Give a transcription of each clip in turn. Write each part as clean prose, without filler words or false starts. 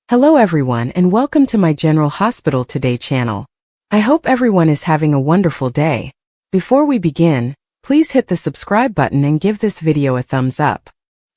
Hello everyone and welcome to my General Hospital Today channel. I hope everyone is having a wonderful day. Before we begin, please hit the subscribe button and give this video a thumbs up.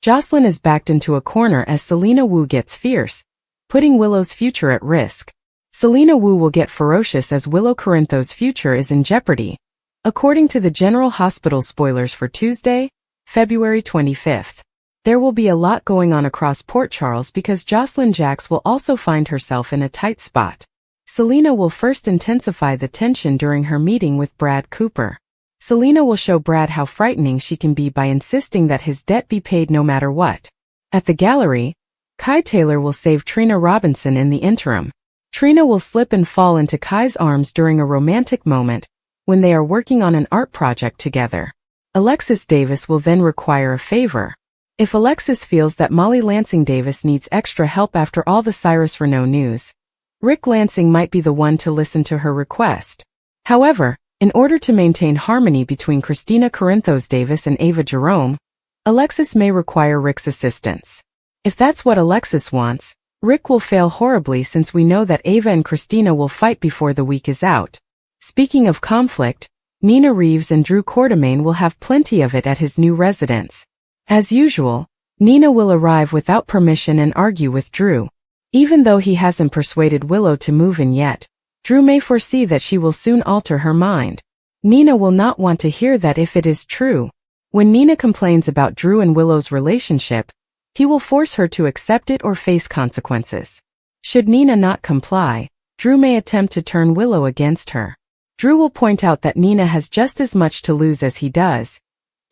Josslyn is backed into a corner as Selina gets fierce, putting Willow's future at risk. Selina will get ferocious as Willow's future is in jeopardy, according to the General Hospital spoilers for Tuesday, February 25th. There will be a lot going on across Port Charles because Josslyn Jax will also find herself in a tight spot. Selina will first intensify the tension during her meeting with Brad Cooper. Selina will show Brad how frightening she can be by insisting that his debt be paid no matter what. At the gallery, Kai Taylor will save Trina Robinson in the interim. Trina will slip and fall into Kai's arms during a romantic moment when they are working on an art project together. Alexis Davis will then require a favor. If Alexis feels that Molly Lansing Davis needs extra help after all the Cyrus Renaud news, Rick Lansing might be the one to listen to her request. However, in order to maintain harmony between Christina Corinthos Davis and Ava Jerome, Alexis may require Rick's assistance. If that's what Alexis wants, Rick will fail horribly since we know that Ava and Christina will fight before the week is out. Speaking of conflict, Nina Reeves and Drew Quartermain will have plenty of it at his new residence. As usual, Nina will arrive without permission and argue with Drew. Even though he hasn't persuaded Willow to move in yet, Drew may foresee that she will soon alter her mind. Nina will not want to hear that if it is true. When Nina complains about Drew and Willow's relationship, he will force her to accept it or face consequences. Should Nina not comply, Drew may attempt to turn Willow against her. Drew will point out that Nina has just as much to lose as he does,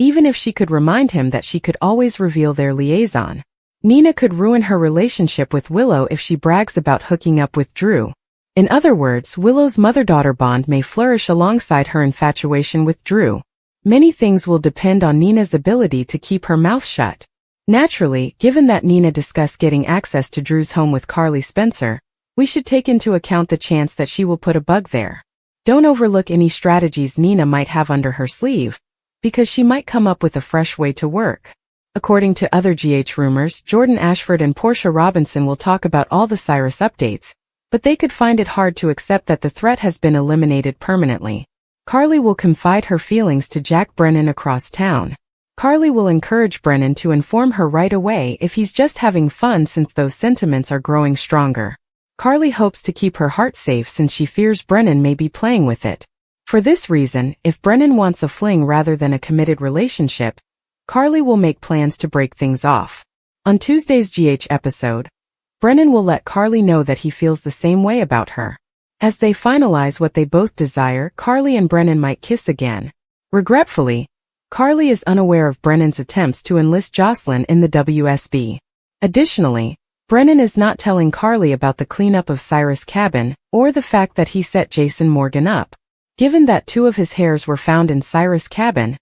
even if she could remind him that she could always reveal their liaison. Nina could ruin her relationship with Willow if she brags about hooking up with Drew. In other words, Willow's mother-daughter bond may flourish alongside her infatuation with Drew. Many things will depend on Nina's ability to keep her mouth shut. Naturally, given that Nina discussed getting access to Drew's home with Carly Spencer, we should take into account the chance that she will put a bug there. Don't overlook any strategies Nina might have under her sleeve, because she might come up with a fresh way to work. According to other GH rumors, Jordan Ashford and Portia Robinson will talk about all the Cyrus updates, but they could find it hard to accept that the threat has been eliminated permanently. Carly will confide her feelings to Jack Brennan across town. Carly will encourage Brennan to inform her right away if he's just having fun since those sentiments are growing stronger. Carly hopes to keep her heart safe since she fears Brennan may be playing with it. For this reason, if Brennan wants a fling rather than a committed relationship, Carly will make plans to break things off. On Tuesday's GH episode, Brennan will let Carly know that he feels the same way about her. As they finalize what they both desire, Carly and Brennan might kiss again. Regretfully, Carly is unaware of Brennan's attempts to enlist Josslyn in the WSB. Additionally, Brennan is not telling Carly about the cleanup of Cyrus' cabin or the fact that he set Jason Morgan up. Given that 2 of his hairs were found in Cyrus' cabin,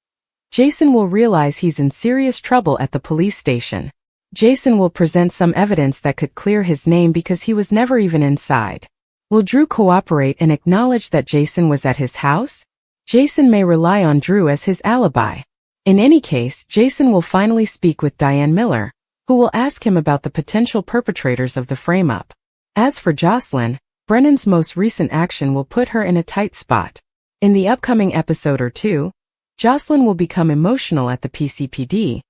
Jason will realize he's in serious trouble at the police station. Jason will present some evidence that could clear his name because he was never even inside. Will Drew cooperate and acknowledge that Jason was at his house? Jason may rely on Drew as his alibi. In any case, Jason will finally speak with Diane Miller, who will ask him about the potential perpetrators of the frame-up. As for Josslyn, Brennan's most recent action will put her in a tight spot. In the upcoming episode or two, Josslyn will become emotional at the PCPD,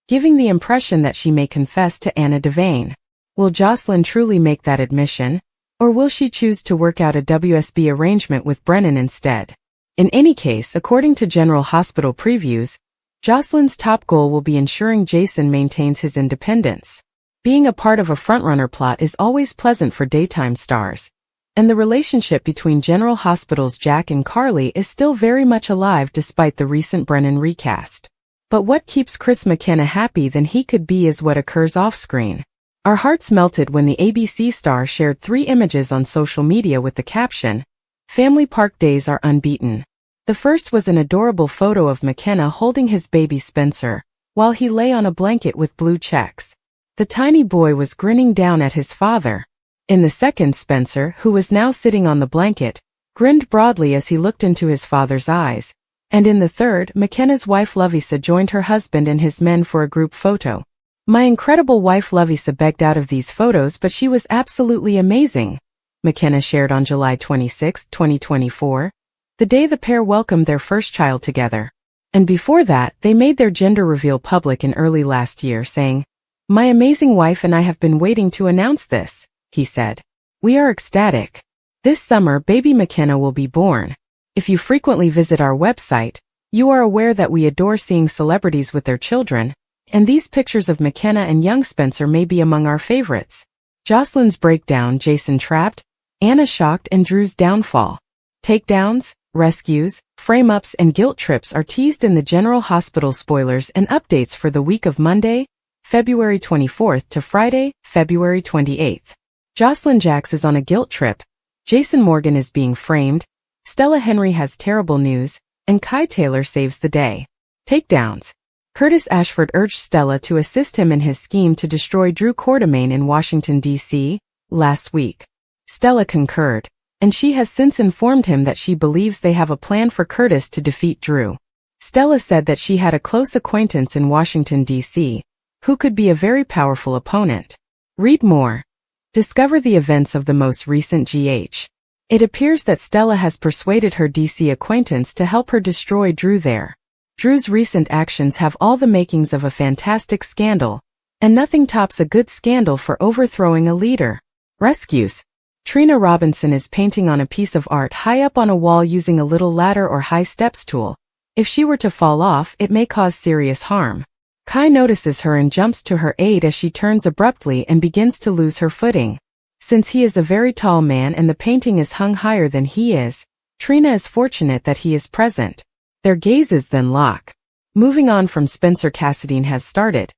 giving the impression that she may confess to Anna Devane. Will Josslyn truly make that admission, or will she choose to work out a WSB arrangement with Brennan instead? In any case, according to General Hospital previews, Josslyn's top goal will be ensuring Jason maintains his independence. Being a part of a frontrunner plot is always pleasant for daytime stars, and the relationship between General Hospital's Jack and Carly is still very much alive despite the recent Brennan recast. But what keeps Chris McKenna happy than he could be is what occurs off-screen. Our hearts melted when the ABC star shared 3 images on social media with the caption, "Family Park Days are unbeaten." The first was an adorable photo of McKenna holding his baby Spencer, while he lay on a blanket with blue checks. The tiny boy was grinning down at his father. In the second, Spencer, who was now sitting on the blanket, grinned broadly as he looked into his father's eyes. And in the third, McKenna's wife Lovisa joined her husband and his men for a group photo. My incredible wife Lovisa begged out of these photos, but she was absolutely amazing, McKenna shared on July 26, 2024, the day the pair welcomed their first child together. And before that, they made their gender reveal public in early last year, saying, "My amazing wife and I have been waiting to announce this," he said. "We are ecstatic. This summer, baby McKenna will be born." If you frequently visit our website, you are aware that we adore seeing celebrities with their children, and these pictures of McKenna and young Spencer may be among our favorites. Josslyn's breakdown, Jason trapped, Anna shocked, and Drew's downfall. Takedowns, rescues, frame-ups, and guilt trips are teased in the General Hospital spoilers and updates for the week of Monday, February 24th to Friday, February 28th. Josslyn Jax is on a guilt trip, Jason Morgan is being framed, Stella Henry has terrible news, and Kai Taylor saves the day. Takedowns. Curtis Ashford urged Stella to assist him in his scheme to destroy Drew Quartermain in Washington, D.C., last week. Stella concurred, and she has since informed him that she believes they have a plan for Curtis to defeat Drew. Stella said that she had a close acquaintance in Washington, D.C., who could be a very powerful opponent. Read more. Discover the events of the most recent GH. It appears that Stella has persuaded her D.C. acquaintance to help her destroy Drew there. Drew's recent actions have all the makings of a fantastic scandal, and nothing tops a good scandal for overthrowing a leader. Rescues. Trina Robinson is painting on a piece of art high up on a wall using a little ladder or high steps tool. If she were to fall off, it may cause serious harm. Kai notices her and jumps to her aid as she turns abruptly and begins to lose her footing. Since he is a very tall man and the painting is hung higher than he is, Trina is fortunate that he is present. Their gazes then lock. Moving on from Spencer, Cassidy has started,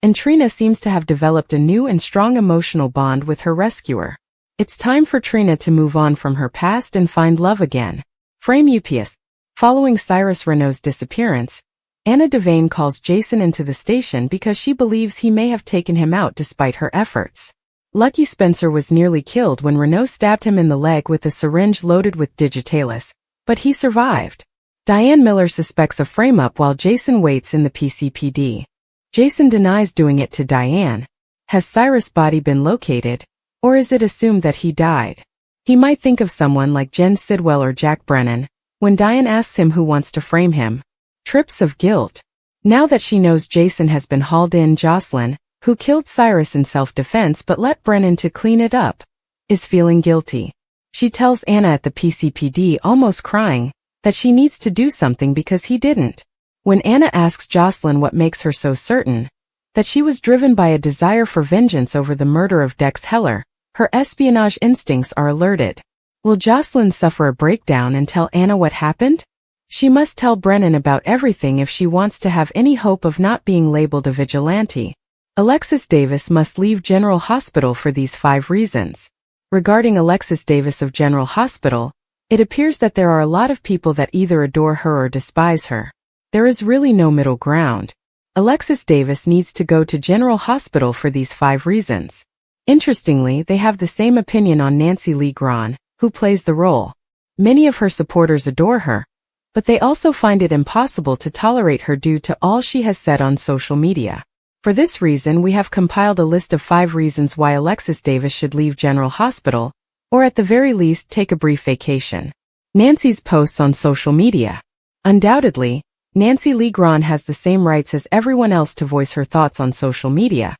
and Trina seems to have developed a new and strong emotional bond with her rescuer. It's time for Trina to move on from her past and find love again. Frame UPS. Following Cyrus Renault's disappearance, Anna Devane calls Jason into the station because she believes he may have taken him out despite her efforts. Lucky Spencer was nearly killed when Renault stabbed him in the leg with a syringe loaded with digitalis, but he survived. Diane Miller suspects a frame-up while Jason waits in the PCPD. Jason denies doing it to Diane. Has Cyrus' body been located, or is it assumed that he died? He might think of someone like Jen Sidwell or Jack Brennan, when Diane asks him who wants to frame him. Trips of guilt. Now that she knows Jason has been hauled in, Josslyn, who killed Cyrus in self-defense but let Brennan to clean it up, is feeling guilty. She tells Anna at the PCPD, almost crying, that she needs to do something because he didn't. When Anna asks Josslyn what makes her so certain that she was driven by a desire for vengeance over the murder of Dex Heller, her espionage instincts are alerted. Will Josslyn suffer a breakdown and tell Anna what happened? She must tell Brennan about everything if she wants to have any hope of not being labeled a vigilante. Alexis Davis must leave General Hospital for these 5 reasons. Regarding Alexis Davis of General Hospital, it appears that there are a lot of people that either adore her or despise her. There is really no middle ground. Alexis Davis needs to go to General Hospital for these 5 reasons. Interestingly, they have the same opinion on Nancy Lee Grahn, who plays the role. Many of her supporters adore her, but they also find it impossible to tolerate her due to all she has said on social media. For this reason, we have compiled a list of 5 reasons why Alexis Davis should leave General Hospital, or at the very least take a brief vacation. Nancy's posts on social media. Undoubtedly, Nancy Lee Grahn has the same rights as everyone else to voice her thoughts on social media,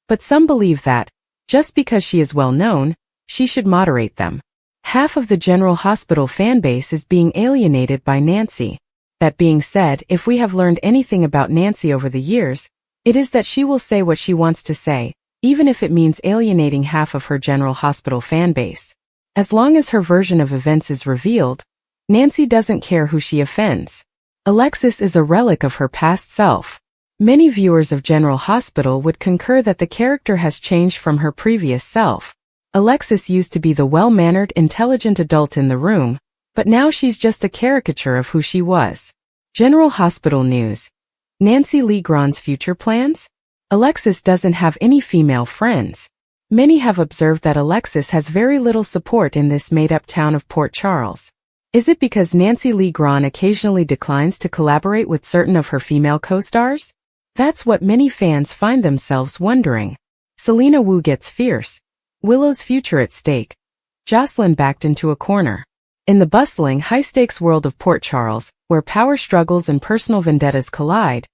but some believe that, just because she is well known, she should moderate them. Half of the General Hospital fanbase is being alienated by Nancy. That being said, if we have learned anything about Nancy over the years, it is that she will say what she wants to say, even if it means alienating half of her General Hospital fanbase. As long as her version of events is revealed, Nancy doesn't care who she offends. Alexis is a relic of her past self. Many viewers of General Hospital would concur that the character has changed from her previous self. Alexis used to be the well-mannered, intelligent adult in the room, but now she's just a caricature of who she was. General Hospital news. Nancy Lee Grahn's future plans? Alexis doesn't have any female friends. Many have observed that Alexis has very little support in this made-up town of Port Charles. Is it because Nancy Lee Grahn occasionally declines to collaborate with certain of her female co-stars? That's what many fans find themselves wondering. Selina Wu gets fierce. Willow's future at stake. Josslyn backed into a corner. In the bustling, high-stakes world of Port Charles, where power struggles and personal vendettas collide,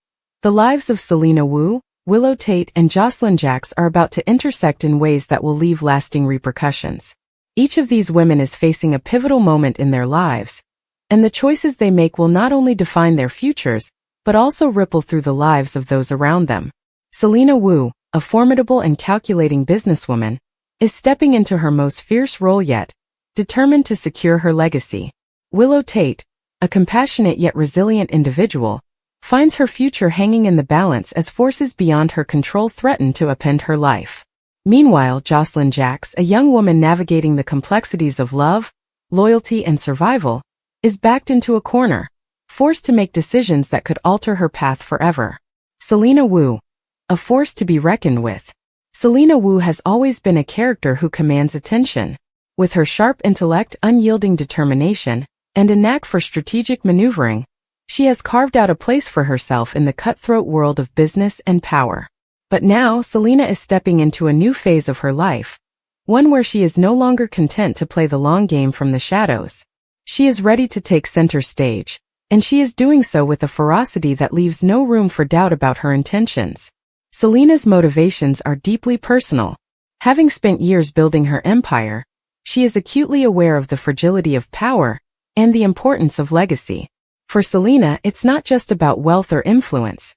the lives of Selina Wu, Willow Tate, and Josslyn Jax are about to intersect in ways that will leave lasting repercussions. Each of these women is facing a pivotal moment in their lives, and the choices they make will not only define their futures, but also ripple through the lives of those around them. Selina Wu, a formidable and calculating businesswoman, is stepping into her most fierce role yet, determined to secure her legacy. Willow Tate, a compassionate yet resilient individual, finds her future hanging in the balance as forces beyond her control threaten to upend her life. Meanwhile, Josslyn Jax, a young woman navigating the complexities of love, loyalty, and survival, is backed into a corner, forced to make decisions that could alter her path forever. Selina Wu, a force to be reckoned with. Selina Wu has always been a character who commands attention. With her sharp intellect, unyielding determination, and a knack for strategic maneuvering, she has carved out a place for herself in the cutthroat world of business and power. But now, Selina is stepping into a new phase of her life, one where she is no longer content to play the long game from the shadows. She is ready to take center stage, and she is doing so with a ferocity that leaves no room for doubt about her intentions. Selina's motivations are deeply personal. Having spent years building her empire, she is acutely aware of the fragility of power and the importance of legacy. For Selina, it's not just about wealth or influence.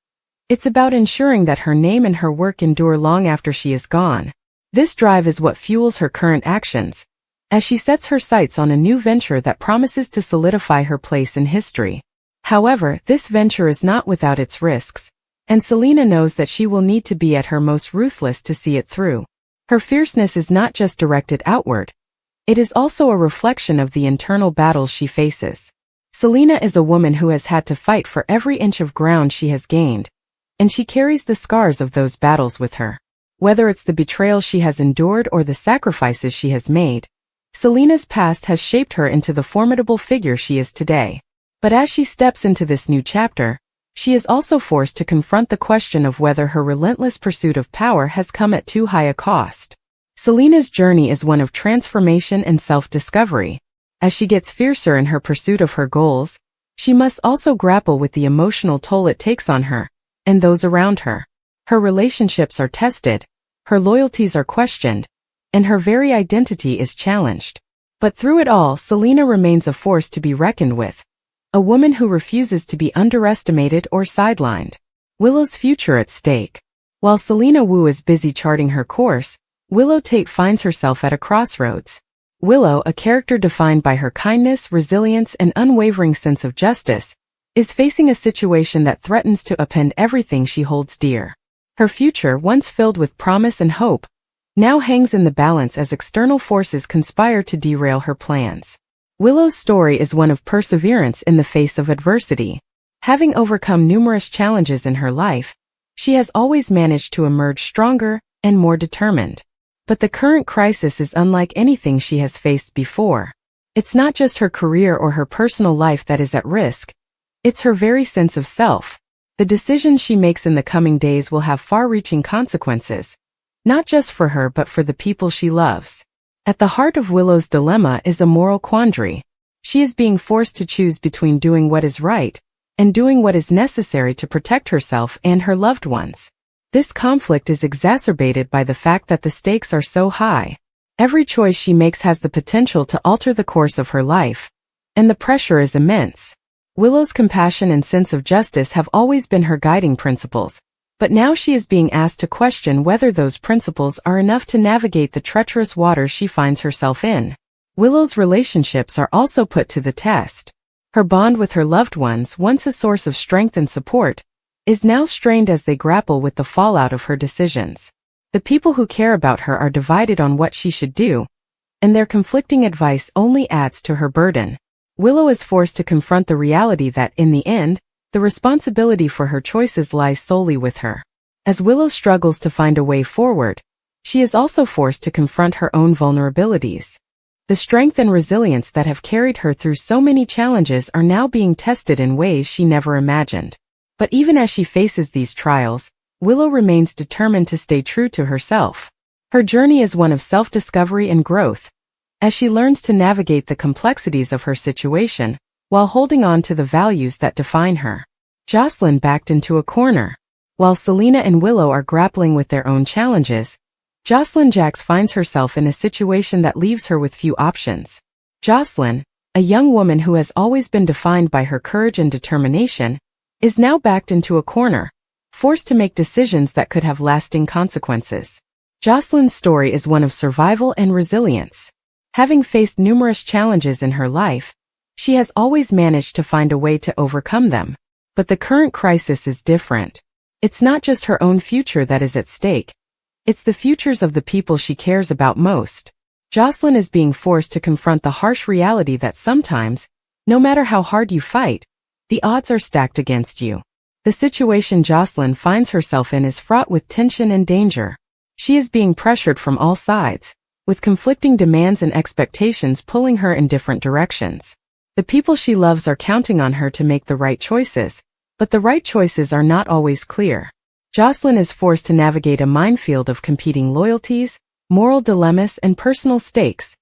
It's about ensuring that her name and her work endure long after she is gone. This drive is what fuels her current actions, as she sets her sights on a new venture that promises to solidify her place in history. However, this venture is not without its risks, and Selina knows that she will need to be at her most ruthless to see it through. Her fierceness is not just directed outward. It is also a reflection of the internal battles she faces. Selina is a woman who has had to fight for every inch of ground she has gained, and she carries the scars of those battles with her. Whether it's the betrayal she has endured or the sacrifices she has made, Selina's past has shaped her into the formidable figure she is today. But as she steps into this new chapter, she is also forced to confront the question of whether her relentless pursuit of power has come at too high a cost. Selina's journey is one of transformation and self-discovery. As she gets fiercer in her pursuit of her goals, she must also grapple with the emotional toll it takes on her and those around her. Her relationships are tested, her loyalties are questioned, and her very identity is challenged. But through it all, Selina remains a force to be reckoned with, a woman who refuses to be underestimated or sidelined. Willow's future at stake. While Selina Wu is busy charting her course, Willow Tate finds herself at a crossroads. Willow, a character defined by her kindness, resilience, and unwavering sense of justice, is facing a situation that threatens to upend everything she holds dear. Her future, once filled with promise and hope, now hangs in the balance as external forces conspire to derail her plans. Willow's story is one of perseverance in the face of adversity. Having overcome numerous challenges in her life, she has always managed to emerge stronger and more determined. But the current crisis is unlike anything she has faced before. It's not just her career or her personal life that is at risk. It's her very sense of self. The decisions she makes in the coming days will have far-reaching consequences, not just for her but for the people she loves. At the heart of Willow's dilemma is a moral quandary. She is being forced to choose between doing what is right and doing what is necessary to protect herself and her loved ones. This conflict is exacerbated by the fact that the stakes are so high. Every choice she makes has the potential to alter the course of her life, and the pressure is immense. Willow's compassion and sense of justice have always been her guiding principles, but now she is being asked to question whether those principles are enough to navigate the treacherous waters she finds herself in. Willow's relationships are also put to the test. Her bond with her loved ones, once a source of strength and support, is now strained as they grapple with the fallout of her decisions. The people who care about her are divided on what she should do, and their conflicting advice only adds to her burden. Willow is forced to confront the reality that, in the end, the responsibility for her choices lies solely with her. As Willow struggles to find a way forward, she is also forced to confront her own vulnerabilities. The strength and resilience that have carried her through so many challenges are now being tested in ways she never imagined. But even as she faces these trials, Willow remains determined to stay true to herself. Her journey is one of self-discovery and growth, as she learns to navigate the complexities of her situation, while holding on to the values that define her. Josslyn backed into a corner. While Selina and Willow are grappling with their own challenges, Josslyn Jax finds herself in a situation that leaves her with few options. Josslyn, a young woman who has always been defined by her courage and determination, is now backed into a corner, forced to make decisions that could have lasting consequences. Josslyn's story is one of survival and resilience. Having faced numerous challenges in her life, she has always managed to find a way to overcome them. But the current crisis is different. It's not just her own future that is at stake. It's the futures of the people she cares about most. Josslyn is being forced to confront the harsh reality that sometimes, no matter how hard you fight, the odds are stacked against you. The situation Josslyn finds herself in is fraught with tension and danger. She is being pressured from all sides, with conflicting demands and expectations pulling her in different directions. The people she loves are counting on her to make the right choices, but the right choices are not always clear. Josslyn is forced to navigate a minefield of competing loyalties, moral dilemmas, and personal stakes,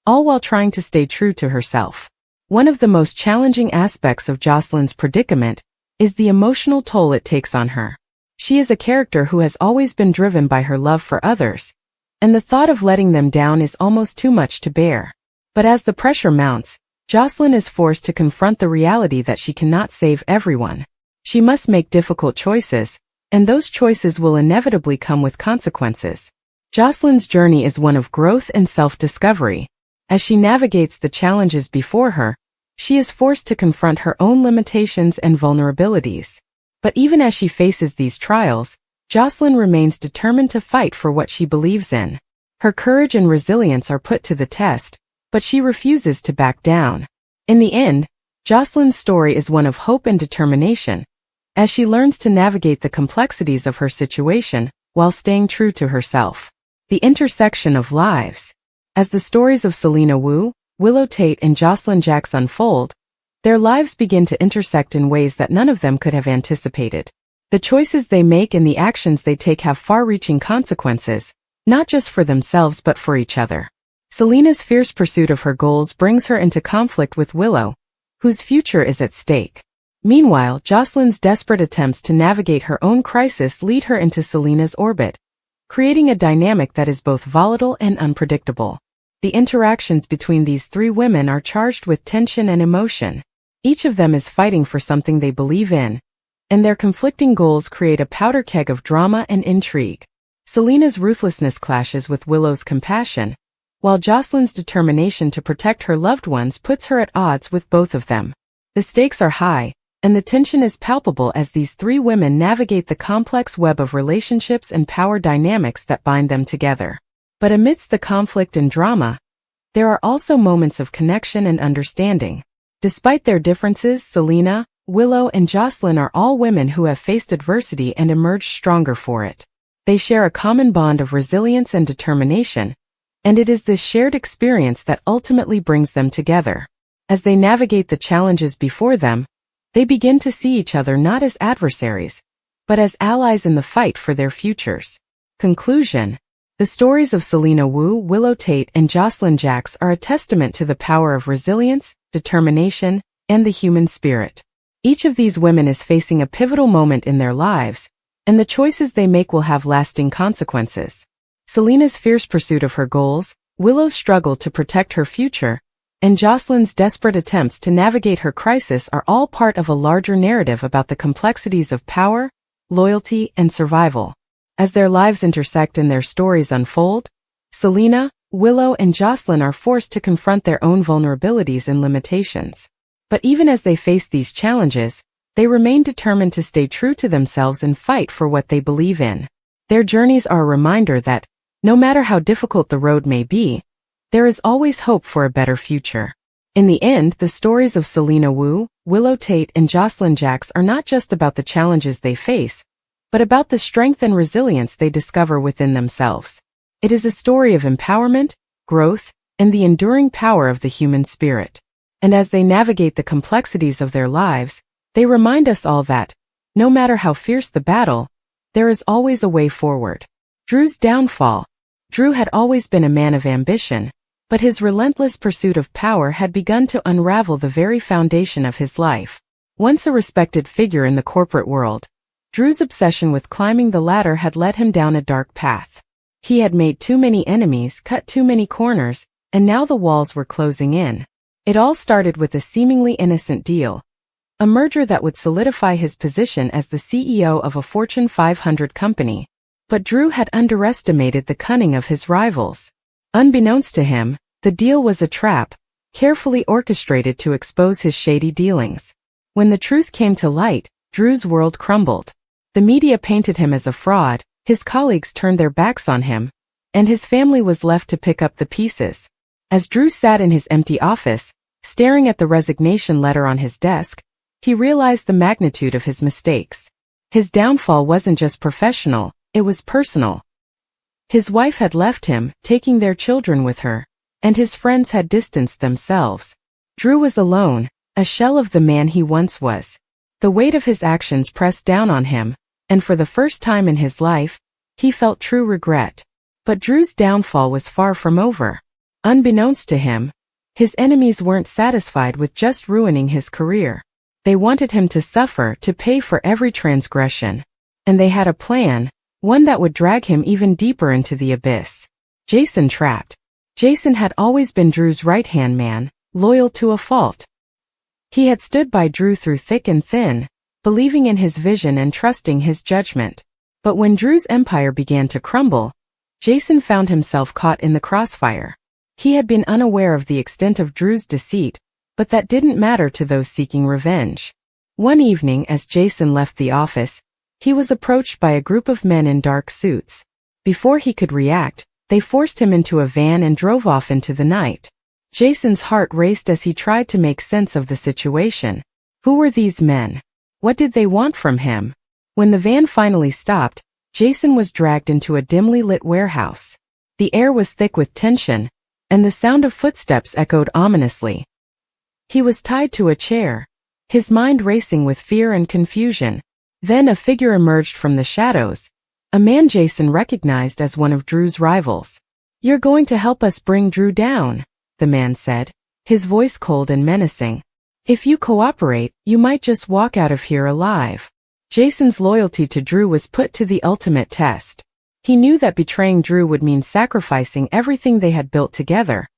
all while trying to stay true to herself. One of the most challenging aspects of Josslyn's predicament is the emotional toll it takes on her. She is a character who has always been driven by her love for others, and the thought of letting them down is almost too much to bear. But as the pressure mounts, Josslyn is forced to confront the reality that she cannot save everyone. She must make difficult choices, and those choices will inevitably come with consequences. Josslyn's journey is one of growth and self-discovery. As she navigates the challenges before her, she is forced to confront her own limitations and vulnerabilities. But even as she faces these trials, Josslyn remains determined to fight for what she believes in. Her courage and resilience are put to the test, but she refuses to back down. In the end, Josslyn's story is one of hope and determination, as she learns to navigate the complexities of her situation while staying true to herself. The intersection of lives. As the stories of Selina Wu, Willow Tate, and Josslyn Jax unfold, their lives begin to intersect in ways that none of them could have anticipated. The choices they make and the actions they take have far-reaching consequences, not just for themselves but for each other. Selina's fierce pursuit of her goals brings her into conflict with Willow, whose future is at stake. Meanwhile, Josslyn's desperate attempts to navigate her own crisis lead her into Selina's orbit, creating a dynamic that is both volatile and unpredictable. The interactions between these three women are charged with tension and emotion. Each of them is fighting for something they believe in, and their conflicting goals create a powder keg of drama and intrigue. Selina's ruthlessness clashes with Willow's compassion, while Josslyn's determination to protect her loved ones puts her at odds with both of them. The stakes are high, and the tension is palpable as these three women navigate the complex web of relationships and power dynamics that bind them together. But amidst the conflict and drama, there are also moments of connection and understanding. Despite their differences, Selina, Willow, and Josslyn are all women who have faced adversity and emerged stronger for it. They share a common bond of resilience and determination, and it is this shared experience that ultimately brings them together. As they navigate the challenges before them, they begin to see each other not as adversaries, but as allies in the fight for their futures. Conclusion. The stories of Selina Wu, Willow Tate, and Josslyn Jax are a testament to the power of resilience, determination, and the human spirit. Each of these women is facing a pivotal moment in their lives, and the choices they make will have lasting consequences. Selina's fierce pursuit of her goals, Willow's struggle to protect her future, and Josslyn's desperate attempts to navigate her crisis are all part of a larger narrative about the complexities of power, loyalty, and survival. As their lives intersect and their stories unfold, Selina, Willow, and Josslyn are forced to confront their own vulnerabilities and limitations. But even as they face these challenges, they remain determined to stay true to themselves and fight for what they believe in. Their journeys are a reminder that, no matter how difficult the road may be, there is always hope for a better future. In the end, the stories of Selina Wu, Willow Tate, and Josslyn Jax are not just about the challenges they face, but about the strength and resilience they discover within themselves. It is a story of empowerment, growth, and the enduring power of the human spirit. And as they navigate the complexities of their lives, they remind us all that, No matter how fierce the battle, there is always a way forward. Drew's downfall. Drew had always been a man of ambition, but his relentless pursuit of power had begun to unravel the very foundation of his life. Once a respected figure in the corporate world, Drew's obsession with climbing the ladder had led him down a dark path. He had made too many enemies, cut too many corners, and now the walls were closing in. It all started with a seemingly innocent deal, a merger that would solidify his position as the CEO of a Fortune 500 company. But Drew had underestimated the cunning of his rivals. Unbeknownst to him, the deal was a trap, carefully orchestrated to expose his shady dealings. When the truth came to light, Drew's world crumbled. The media painted him as a fraud, his colleagues turned their backs on him, and his family was left to pick up the pieces. As Drew sat in his empty office, staring at the resignation letter on his desk, he realized the magnitude of his mistakes. His downfall wasn't just professional, it was personal. His wife had left him, taking their children with her, and his friends had distanced themselves. Drew was alone, a shell of the man he once was. The weight of his actions pressed down on him, and for the first time in his life, he felt true regret. But Drew's downfall was far from over. Unbeknownst to him, his enemies weren't satisfied with just ruining his career. They wanted him to suffer, to pay for every transgression. And they had a plan, one that would drag him even deeper into the abyss. Jason trapped. Jason had always been Drew's right-hand man, loyal to a fault. He had stood by Drew through thick and thin, believing in his vision and trusting his judgment. But when Drew's empire began to crumble, Jason found himself caught in the crossfire. He had been unaware of the extent of Drew's deceit, but that didn't matter to those seeking revenge. One evening as Jason left the office, he was approached by a group of men in dark suits. Before he could react, they forced him into a van and drove off into the night. Jason's heart raced as he tried to make sense of the situation. Who were these men? What did they want from him? When the van finally stopped, Jason was dragged into a dimly lit warehouse. The air was thick with tension, and the sound of footsteps echoed ominously. He was tied to a chair, his mind racing with fear and confusion. Then a figure emerged from the shadows, a man Jason recognized as one of Drew's rivals. "You're going to help us bring Drew down," the man said, his voice cold and menacing. "If you cooperate, you might just walk out of here alive." Jason's loyalty to Drew was put to the ultimate test. He knew that betraying Drew would mean sacrificing everything they had built together,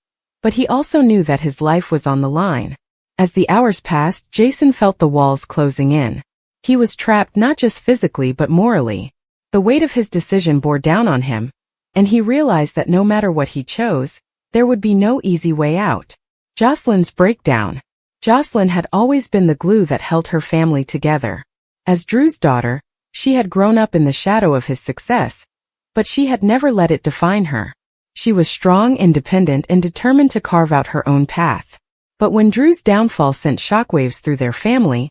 but he also knew that his life was on the line. As the hours passed, Jason felt the walls closing in. He was trapped not just physically but morally. The weight of his decision bore down on him, and he realized that no matter what he chose, there would be no easy way out. Josslyn's breakdown. Josslyn had always been the glue that held her family together. As Drew's daughter, she had grown up in the shadow of his success, but she had never let it define her. She was strong, independent, and determined to carve out her own path. But when Drew's downfall sent shockwaves through their family,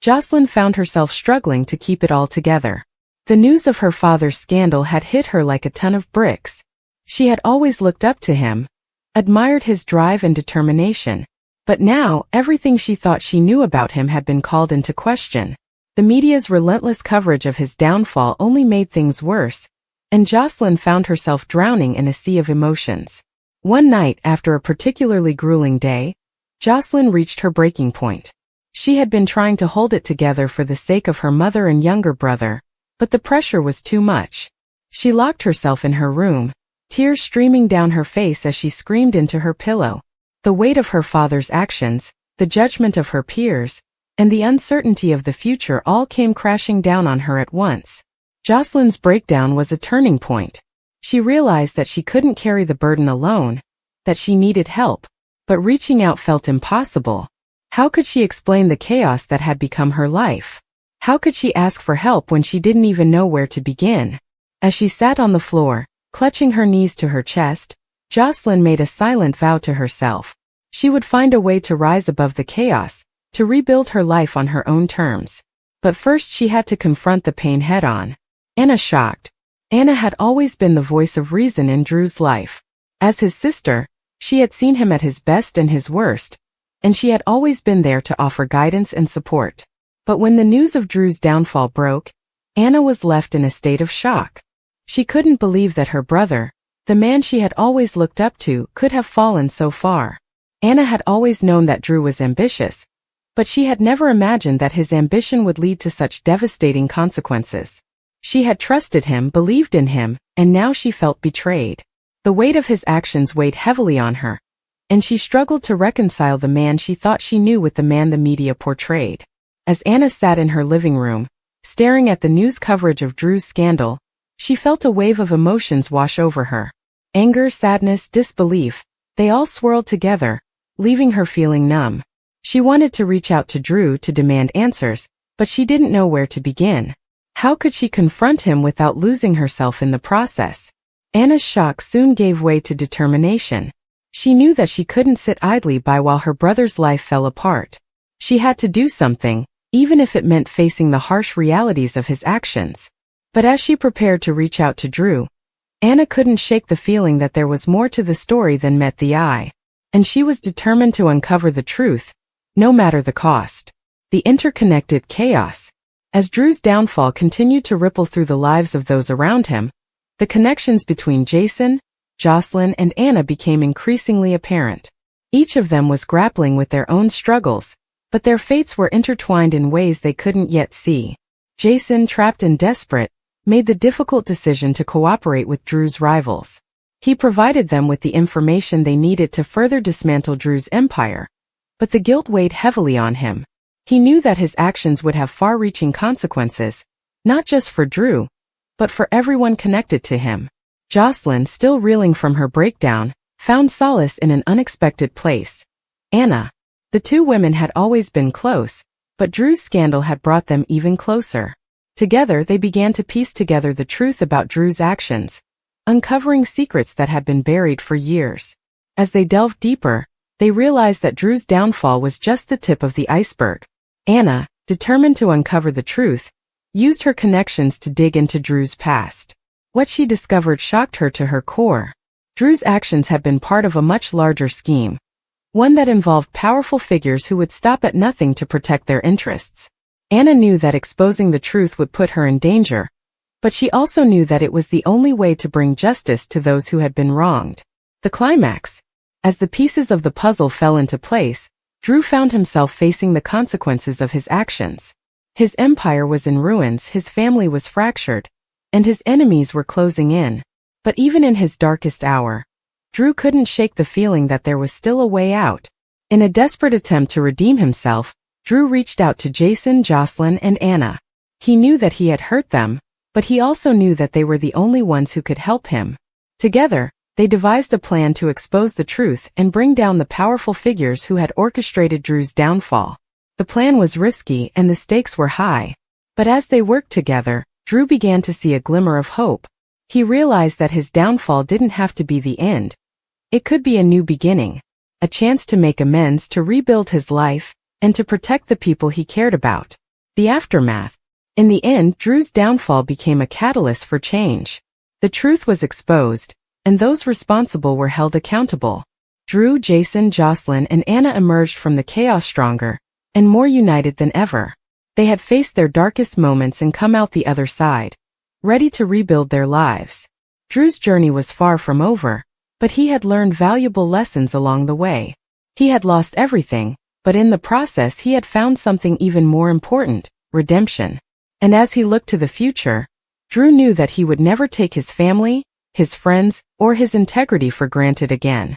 Josslyn found herself struggling to keep it all together. The news of her father's scandal had hit her like a ton of bricks. She had always looked up to him, admired his drive and determination. But now, everything she thought she knew about him had been called into question. The media's relentless coverage of his downfall only made things worse, and Josslyn found herself drowning in a sea of emotions. One night, after a particularly grueling day, Josslyn reached her breaking point. She had been trying to hold it together for the sake of her mother and younger brother, but the pressure was too much. She locked herself in her room, tears streaming down her face as she screamed into her pillow. The weight of her father's actions, the judgment of her peers, and the uncertainty of the future all came crashing down on her at once. Josslyn's breakdown was a turning point. She realized that she couldn't carry the burden alone, that she needed help, but reaching out felt impossible. How could she explain the chaos that had become her life? How could she ask for help when she didn't even know where to begin? As she sat on the floor, clutching her knees to her chest, Josslyn made a silent vow to herself. She would find a way to rise above the chaos, to rebuild her life on her own terms. But first she had to confront the pain head-on. Anna shocked. Anna had always been the voice of reason in Drew's life. As his sister, she had seen him at his best and his worst, and she had always been there to offer guidance and support. But when the news of Drew's downfall broke, Anna was left in a state of shock. She couldn't believe that her brother, the man she had always looked up to, could have fallen so far. Anna had always known that Drew was ambitious, but she had never imagined that his ambition would lead to such devastating consequences. She had trusted him, believed in him, and now she felt betrayed. The weight of his actions weighed heavily on her, and she struggled to reconcile the man she thought she knew with the man the media portrayed. As Anna sat in her living room, staring at the news coverage of Drew's scandal, she felt a wave of emotions wash over her. Anger, sadness, disbelief, they all swirled together, leaving her feeling numb. She wanted to reach out to Drew to demand answers, but she didn't know where to begin. How could she confront him without losing herself in the process? Anna's shock soon gave way to determination. She knew that she couldn't sit idly by while her brother's life fell apart. She had to do something, even if it meant facing the harsh realities of his actions. But as she prepared to reach out to Drew, Anna couldn't shake the feeling that there was more to the story than met the eye. And she was determined to uncover the truth, no matter the cost. The interconnected chaos. As Drew's downfall continued to ripple through the lives of those around him, the connections between Jason, Josslyn, and Anna became increasingly apparent. Each of them was grappling with their own struggles, but their fates were intertwined in ways they couldn't yet see. Jason, trapped and desperate, made the difficult decision to cooperate with Drew's rivals. He provided them with the information they needed to further dismantle Drew's empire, but the guilt weighed heavily on him. He knew that his actions would have far-reaching consequences, not just for Drew, but for everyone connected to him. Josslyn, still reeling from her breakdown, found solace in an unexpected place. Anna. The two women had always been close, but Drew's scandal had brought them even closer. Together they began to piece together the truth about Drew's actions, uncovering secrets that had been buried for years. As they delved deeper, they realized that Drew's downfall was just the tip of the iceberg. Anna, determined to uncover the truth, used her connections to dig into Drew's past. What she discovered shocked her to her core. Drew's actions had been part of a much larger scheme, one that involved powerful figures who would stop at nothing to protect their interests. Anna knew that exposing the truth would put her in danger, but she also knew that it was the only way to bring justice to those who had been wronged. The climax. As the pieces of the puzzle fell into place, Drew found himself facing the consequences of his actions. His empire was in ruins, his family was fractured, and his enemies were closing in. But even in his darkest hour, Drew couldn't shake the feeling that there was still a way out. In a desperate attempt to redeem himself, Drew reached out to Jason, Josslyn, and Anna. He knew that he had hurt them, but he also knew that they were the only ones who could help him. Together, they devised a plan to expose the truth and bring down the powerful figures who had orchestrated Drew's downfall. The plan was risky and the stakes were high. But as they worked together, Drew began to see a glimmer of hope. He realized that his downfall didn't have to be the end. It could be a new beginning, a chance to make amends, to rebuild his life, and to protect the people he cared about. The aftermath. In the end, Drew's downfall became a catalyst for change. The truth was exposed, and those responsible were held accountable. Drew, Jason, Josslyn, and Anna emerged from the chaos stronger and more united than ever. They had faced their darkest moments and come out the other side, ready to rebuild their lives. Drew's journey was far from over, but he had learned valuable lessons along the way. He had lost everything, but in the process he had found something even more important: redemption. And as he looked to the future, Drew knew that he would never take his family, his friends, or his integrity for granted again.